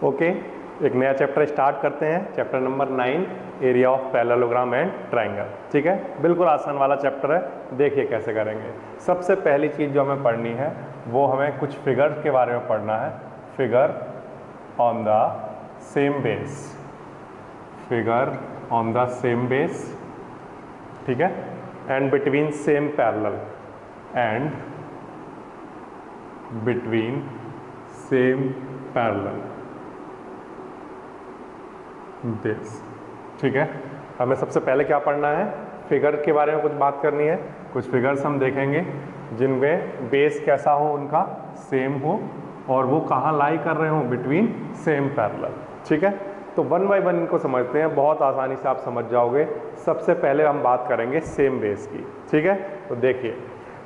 Okay, एक नया chapter start करते हैं, chapter number 9, area of parallelogram and triangle. ठीक है, बिल्कुल आसान वाला चैप्टर है, देखिए कैसे करेंगे। सबसे पहली चीज़ जो हमें पढ़नी है वो हमें कुछ फिगर्स के बारे में पढ़ना है। Figure on the same base, figure on the same base, ठीक है, and between same parallel, and between same parallel this. ठीक है, हमें सबसे पहले क्या पढ़ना है, फिगर के बारे में कुछ बात करनी है। कुछ फिगर्स हम देखेंगे जिनमें बेस कैसा हो, उनका सेम हो, और वो कहाँ लाई कर रहे हो, बिटवीन सेम पैरेलल। ठीक है, तो वन बाय वन इनको समझते हैं, बहुत आसानी से आप समझ जाओगे। सबसे पहले हम बात करेंगे सेम बेस की। ठीक है, तो देखिए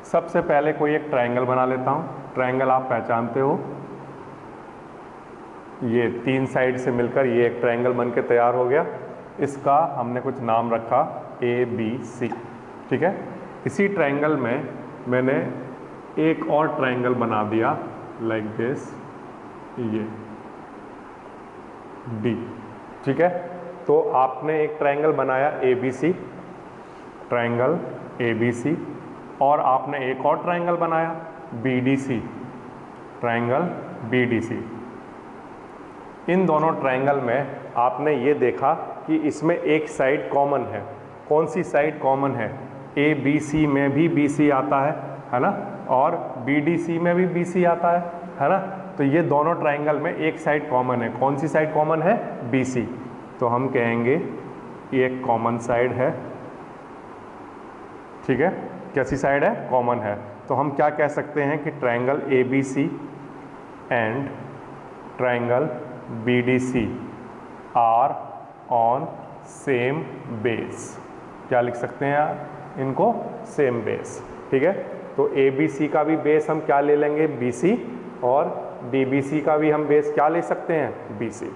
सबसे पहले कोई एक ट्रायंगल बना लेता हूँ। ट्रायंगल आप पहचानते हो, ये तीन साइड से मिलकर ये एक ट्रायंगल बन के तैयार हो गया। इसका हमने कुछ नाम रखा ABC। ठीक है, इसी ट्रायंगल में मैंने एक और ट्रायंगल बना दिया लाइक दिस, ये D। ठीक है, तो आपने एक ट्रायंगल बनाया ABC, ट्रायंगल ABC, और आपने एक और ट्रायंगल बनाया BDC, ट्रायंगल BDC। इन दोनों ट्रायंगल में आपने ये देखा कि इसमें एक साइड कॉमन है। कौन सी साइड कॉमन है? ABC में भी BC आता है ना, और BDC में भी BC आता है ना। तो ये दोनों ट्रायंगल में एक साइड कॉमन है। कौन सी साइड कॉमन है? BC। तो हम कहेंगे ये एक कॉमन साइड है। ठीक है, कैसी साइड है? कॉमन है। तो हम क्या कह सकते हैं कि triangle ABC and triangle BDC are on same base. क्या लिख सकते हैं आप इनको? Same base. ठीक है, तो ABC का भी बेस हम क्या ले लेंगे? BC, और DBC का भी हम बेस क्या ले सकते हैं? BC।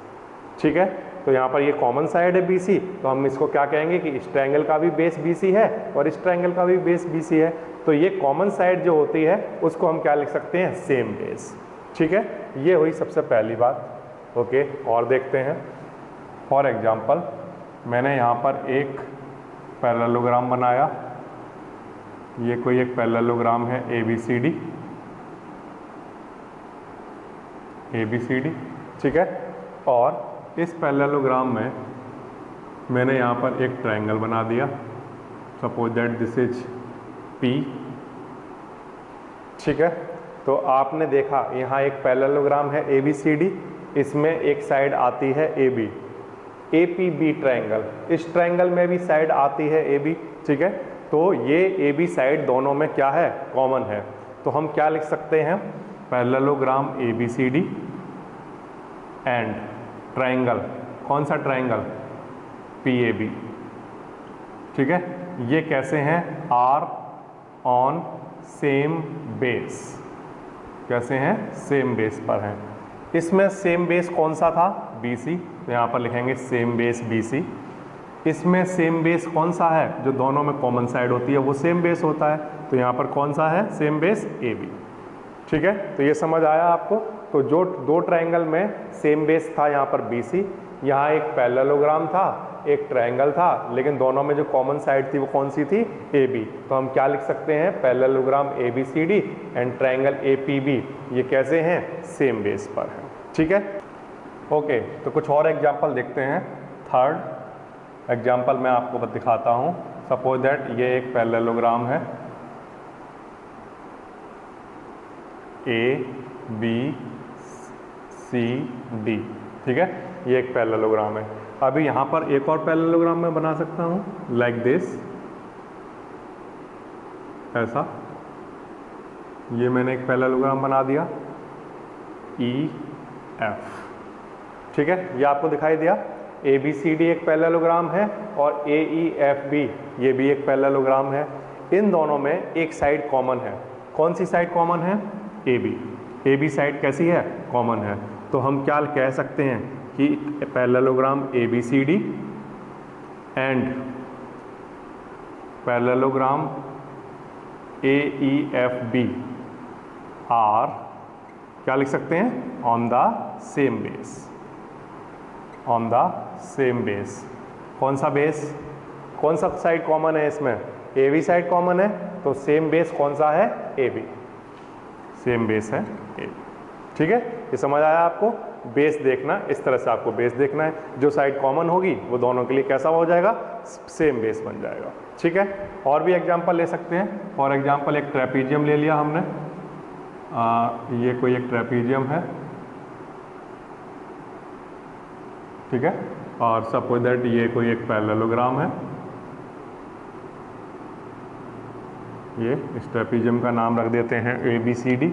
ठीक है, तो यहाँ पर ये कॉमन साइड है BC, तो हम इसको क्या कहेंगे कि इस ट्रायंगल का भी बेस BC है और इस ट्रायंगल का भी बेस BC है। तो ये कॉमन साइड जो होती है उसको हम क्या लिख सकते हैं? Same base. ठीक है, ये हुई सबसे पहली बात। ओके, और देखते हैं। फॉर एग्जाम्पल, मैंने यहाँ पर एक पैरेललोग्राम बनाया। ये कोई एक पैरेललोग्राम है ABCD, ABCD। ठीक है, और इस पैरेललोग्राम में मैंने यहाँ पर एक ट्रायंगल बना दिया। Suppose that this is P। ठीक है, तो आपने देखा यहाँ एक पैरेललोग्राम है ABCD, इसमें एक साइड आती है AB, APB ट्रायंगल। इस ट्रायंगल में भी साइड आती है AB। ठीक है, तो ये AB साइड दोनों में क्या है? कॉमन है। तो हम क्या लिख सकते हैं? पैरेललोग्राम ABCD एंड ट्रायंगल, कौन सा ट्रायंगल? PAB। ठीक है, ये कैसे हैं? Are on same base. कैसे हैं? सेम बेस पर हैं। इसमें सेम बेस कौन सा था? BC, तो यहाँ पर लिखेंगे सेम बेस BC। इसमें सेम बेस कौन सा है? जो दोनों में कॉमन साइड होती है वो सेम बेस होता है, तो यहाँ पर कौन सा है? Same base AB। ठीक है, तो ये समझ आया आपको? तो जो दो ट्रायंगल में सेम बेस था यहाँ पर BC, यहाँ एक पैरेललोग्राम था, एक ट्रायंगल था, लेकिन दोनों में जो कॉमन साइड थी वो कौन सी थी? AB। तो हम क्या लिख सकते हैं? Parallelogram ABCD and triangle APB, ये कैसे हैं? सेम बेस पर हैं। ठीक है, ओके, तो कुछ और एग्जाम्पल देखते हैं। थर्ड एग्जाम्पल मैं आपको दिखाता हूँ। सपोज दैट ये एक पैरेललोग्राम है ABCD। ठीक है, ये एक पैरेललोग्राम है। अभी यहाँ पर एक और पैरेललोग्राम मैं बना सकता हूँ लाइक दिस, ऐसा। ये मैंने एक पैरेललोग्राम बना दिया EF। ठीक है, ये आपको दिखाई दिया। ABCD एक पैरेललोग्राम है और AEFB ये भी एक पैरेललोग्राम है। इन दोनों में एक साइड कॉमन है। कौन सी साइड कॉमन है? AB। AB साइड कैसी है? कॉमन है। तो हम क्या कह सकते हैं कि parallelogram ABCD and parallelogram AEFB are क्या लिख सकते हैं? On the same base. On the same base. कौन सा बेस, कौन सा साइड कॉमन है इसमें, ए बी साइड कॉमन है, तो सेम बेस कौन सा है, ए बी, सेम बेस है ए। ठीक है, ये समझ आया आपको। बेस देखना, इस तरह से आपको बेस देखना है, जो साइड कॉमन होगी वो दोनों के लिए कैसा हो जाएगा, सेम बेस बन जाएगा। ठीक है, और भी एग्जांपल ले सकते हैं। फॉर एग्जांपल एक ट्रेपीजियम ले लिया हमने, ये कोई एक ट्रेपीजियम है, ठीक है, और सपोज दैट ये कोई एक पैरेललोग्राम है। ये इस ट्रेपीजियम का नाम रख देते हैं ABCD,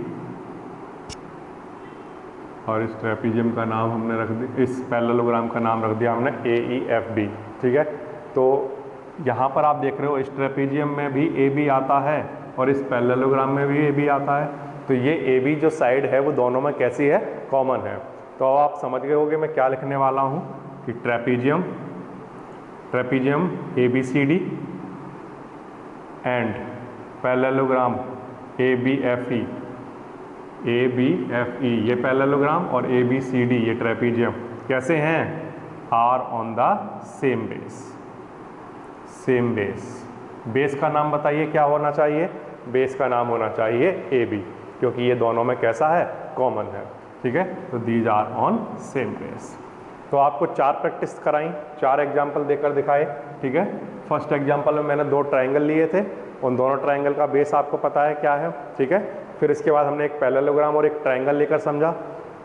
और इस ट्रेपीजियम का नाम हमने रख दिया, इस पैरेललोग्राम का नाम रख दिया हमने AEFB। ठीक है, तो यहाँ पर आप देख रहे हो इस ट्रेपीजियम में भी AB आता है और इस पैरेललोग्राम में भी AB आता है। तो ये AB जो साइड है वो दोनों में कैसी है, कॉमन है। तो अब आप समझ गए होंगे मैं क्या लिखने वाला हूँ कि trapezium ABCD and parallelogram ABFE ये पैरेललोग्राम और ABCD ये ट्रेपीजियम कैसे हैं, are on the same base. Same base, base का नाम बताइए क्या होना चाहिए, बेस का नाम होना चाहिए AB, क्योंकि ये दोनों में कैसा है, कॉमन है। ठीक है, तो these are on same base. तो आपको 4 प्रैक्टिस कराई, 4 एग्जाम्पल देकर दिखाए। ठीक है, फर्स्ट एग्जाम्पल में मैंने 2 ट्राइंगल लिए थे, उन दोनों ट्राइंगल का बेस आपको पता है क्या है। ठीक है, फिर इसके बाद हमने एक पैरेललोग्राम और एक ट्राइंगल लेकर समझा।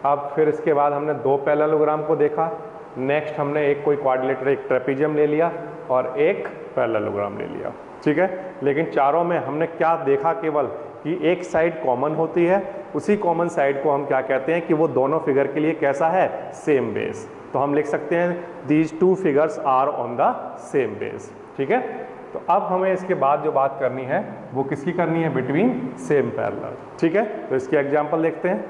अब फिर इसके बाद हमने 2 पैरेललोग्राम को देखा। नेक्स्ट हमने एक कोई क्वाड्रिलेटरल, एक ट्रेपीजियम ले लिया और एक पैरेललोग्राम ले लिया। ठीक है, लेकिन चारों में हमने क्या देखा, केवल कि एक साइड कॉमन होती है, उसी कॉमन साइड को हम क्या कहते हैं कि वो दोनों फिगर के लिए कैसा है, सेम बेस। तो हम लिख सकते हैं these 2 figures are on the same base. ठीक है, तो अब हमें इसके बाद जो बात करनी है वो किसकी करनी है, बिटवीन सेम पैरेलल। ठीक है, तो इसके एग्जांपल देखते हैं।